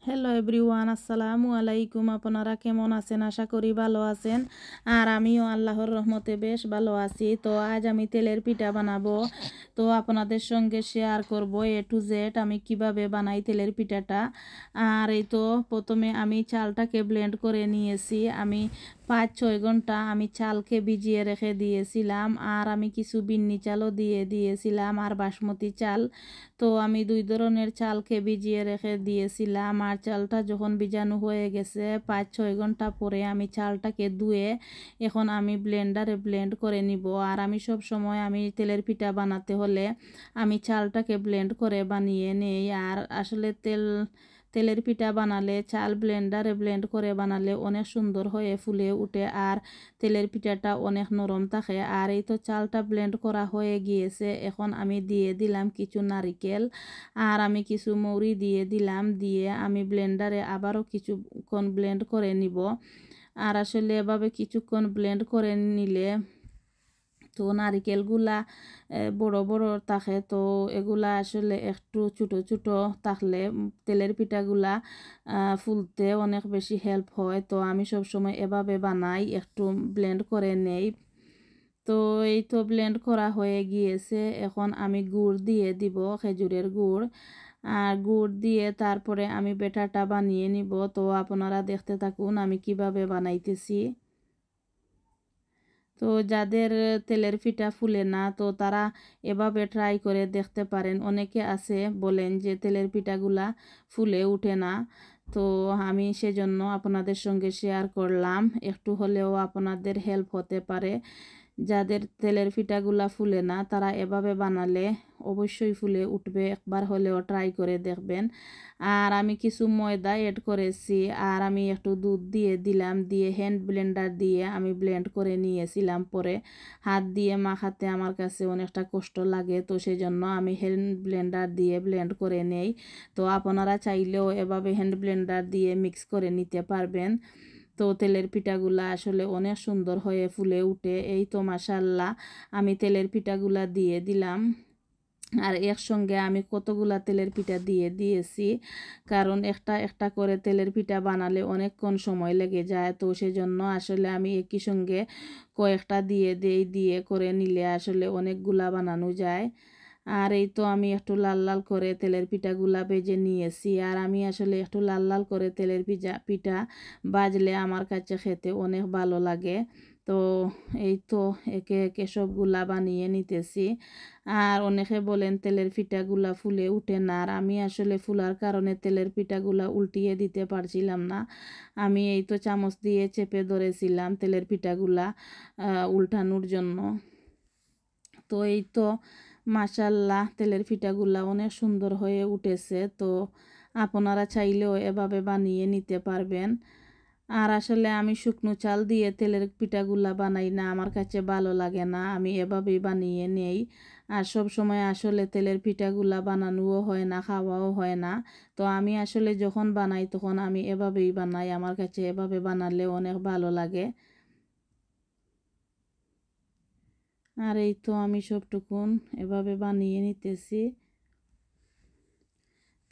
Hello everyone, আসসালামু আলাইকুম। আপনারা কেমন আছেন? আশা করি ভালো আছেন। আর আমিও আল্লাহর রহমতে বেশ ভালো আছি। তো আজ আমি তেলের পিঠা বানাবো। তো আপনাদের সঙ্গে শেয়ার করব A to Z আমি কিভাবে বানাই তেলের পিঠাটা। আর এই তো প্রথমে আমি চালটাকে ব্লেন্ড করে নিয়েছি। আমি 5-6 ঘন্টা আমি চালকে ভিজিয়ে রেখে দিয়েছিলাম। আর আমি কিছু বিন্নি চালও দিয়ে দিয়েছিলাম আর বাসমতি চাল। তো আমি 2 ধরনের চালকে ভিজিয়ে রেখে দিয়েছিলাম। আর চালটা যখন ভিজানো হয়ে গেছে 5-6 ঘন্টা পরে আমি চালটাকে ধুয়ে এখন আমি ব্লেন্ডারে ব্লেন্ড করে নিব। আর আমি সব সময় আমি তেলের পিঠা বানাতে হলে আমি চালটাকে ব্লেন্ড করে বানিয়ে নেই। আর আসলে তেলের পিঠা বানালে চাল ব্লেন্ডারে ব্লেন্ড করে বানালে অনেক সুন্দর হয়ে ফুলে উঠে আর তেলের পিঠাটা অনেক নরম থাকে। আর এই তো চালটা ব্লেন্ড করা হয়ে গিয়েছে। এখন আমি দিয়ে দিলাম কিছু নারিকেল আর আমি কিছু মৌরি দিয়ে দিলাম। দিয়ে আমি ব্লেন্ডারে আবারও কিছুক্ষণ ব্লেন্ড করে নিব। আর আসলে এভাবে কিছুক্ষণ ব্লেন্ড করে নিলে তো নারিকেলগুলা বড় বড় থাকে, তো এগুলা আসলে একটু ছোটো ছোটো থাকলে তেলের পিঠাগুলা ফুলতে অনেক বেশি হেল্প হয়। তো আমি সব সময় এভাবে বানাই, একটু ব্লেন্ড করে নেই। তো এই তো ব্লেন্ড করা হয়ে গিয়েছে। এখন আমি গুড় দিয়ে দিব, খেজুরের গুড়। আর গুড় দিয়ে তারপরে আমি ব্যাটারটা বানিয়ে নিব। তো আপনারা দেখতে থাকুন আমি কিভাবে বানাইতেছি। তো যাদের তেলের পিঠা ফুলে না, তো তারা এভাবে ট্রাই করে দেখতে পারেন। অনেকে আছে বলেন যে তেলের পিঠাগুলা ফুলে উঠে না। তো আমি সেজন্য আপনাদের সঙ্গে শেয়ার করলাম, একটু হলেও আপনাদের হেল্প হতে পারে। যাদের তেলের পিঠাগুলা ফুলে না তারা এভাবে বানালে অবশ্যই ফুলে উঠবে, একবার হলেও ট্রাই করে দেখবেন। আর আমি কিছু ময়দা এড করেছি আর আমি একটু দুধ দিয়ে দিলাম। দিয়ে হ্যান্ড ব্লেন্ডার দিয়ে আমি ব্লেন্ড করে নিয়েছিলাম। পরে হাত দিয়ে মাখাতে আমার কাছে অনেকটা কষ্ট লাগে, তো সেই জন্য আমি হ্যান্ড ব্লেন্ডার দিয়ে ব্লেন্ড করে নেই। তো আপনারা চাইলেও এভাবে হ্যান্ড ব্লেন্ডার দিয়ে মিক্স করে নিতে পারবেন। তো তেলের পিঠাগুলা আসলে অনেক সুন্দর হয়ে ফুলে উঠে। এই তো মাশাআল্লাহ আমি তেলের পিঠাগুলা দিয়ে দিলাম। আর একসঙ্গে আমি কতগুলা তেলের পিঠা দিয়ে দিয়েছি, কারণ একটা একটা করে তেলের পিঠা বানালে অনেকক্ষণ সময় লেগে যায়। তো সেজন্য আসলে আমি একই সঙ্গে কয়েকটা দিয়ে দেই, দিয়ে করে নিলে আসলে অনেকগুলা বানানো যায়। আর এই তো আমি একটু লাল লাল করে তেলের পিঠাগুলা ভেজে নিয়েছি। আর আমি আসলে একটু লাল লাল করে তেলের পিঠা ভাজলে আমার কাছে খেতে অনেক ভালো লাগে। তো এই তো একে একে সবগুলা বানিয়ে নিতেছি। আর অনেকে বলেন তেলের পিঠাগুলা ফুলে উঠে না, আর আমি আসলে ফুলার কারণে তেলের পিঠাগুলা উল্টিয়ে দিতে পারছিলাম না। আমি এই তো চামচ দিয়ে চেপে ধরেছিলাম তেলের পিঠাগুলা উল্টানোর জন্য। তো এই তো মাশাআল্লাহ তেলের পিঠাগুলা অনেক সুন্দর হয়ে উঠেছে। তো আপনারা চাইলেও এভাবে বানিয়ে নিতে পারবেন। আর আসলে আমি শুকনো চাল দিয়ে তেলের পিঠাগুলা বানাই না, আমার কাছে ভালো লাগে না, আমি এভাবেই বানিয়ে নেই। আর সব সময় আসলে তেলের পিঠাগুলা বানানোও হয় না, খাওয়াও হয় না। তো আমি আসলে যখন বানাই তখন আমি এভাবেই বানাই, আমার কাছে এভাবে বানালে অনেক ভালো লাগে। আর এই তো আমি সবটুকুন এভাবে বানিয়ে নিতেছি।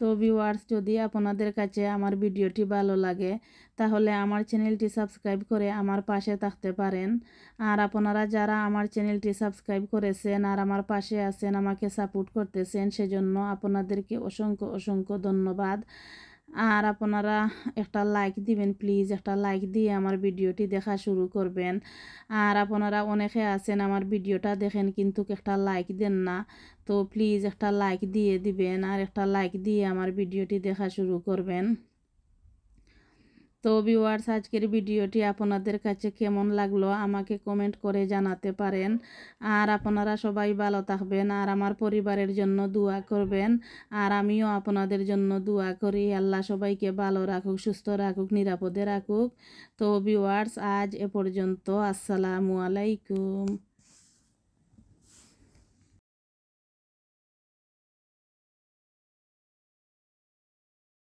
তো ভিউয়ার্স, যদি আপনাদের কাছে আমার ভিডিওটি ভালো লাগে তাহলে আমার চ্যানেলটি সাবস্ক্রাইব করে আমার পাশে থাকতে পারেন। আর আপনারা যারা আমার চ্যানেলটি সাবস্ক্রাইব করেছেন আর আমার পাশে আছেন, আমাকে সাপোর্ট করতেছেন, সেজন্য আপনাদেরকে অসংখ্য অসংখ্য ধন্যবাদ। আর আপনারা একটা লাইক দিবেন প্লিজ, একটা লাইক দিয়ে আমার ভিডিওটি দেখা শুরু করবেন। আর আপনারা অনেকে আছেন আমার ভিডিওটা দেখেন কিন্তু একটা লাইক দেন না, তো প্লিজ একটা লাইক দিয়ে দিবেন আর একটা লাইক দিয়ে আমার ভিডিওটি দেখা শুরু করবেন। তো ভিউয়ার্স, আজকের ভিডিওটি আপনাদের কাছে কেমন লাগলো আমাকে কমেন্ট করে জানাতে পারেন। আর আপনারা সবাই ভালো থাকবেন আর আমার পরিবারের জন্য দোয়া করবেন। আর আমিও আপনাদের জন্য দোয়া করি, আল্লাহ সবাইকে ভালো রাখুক, সুস্থ রাখুক, নিরাপদে রাখুক। তো ভিউয়ার্স, আজ এ পর্যন্ত। আসসালামু আলাইকুম।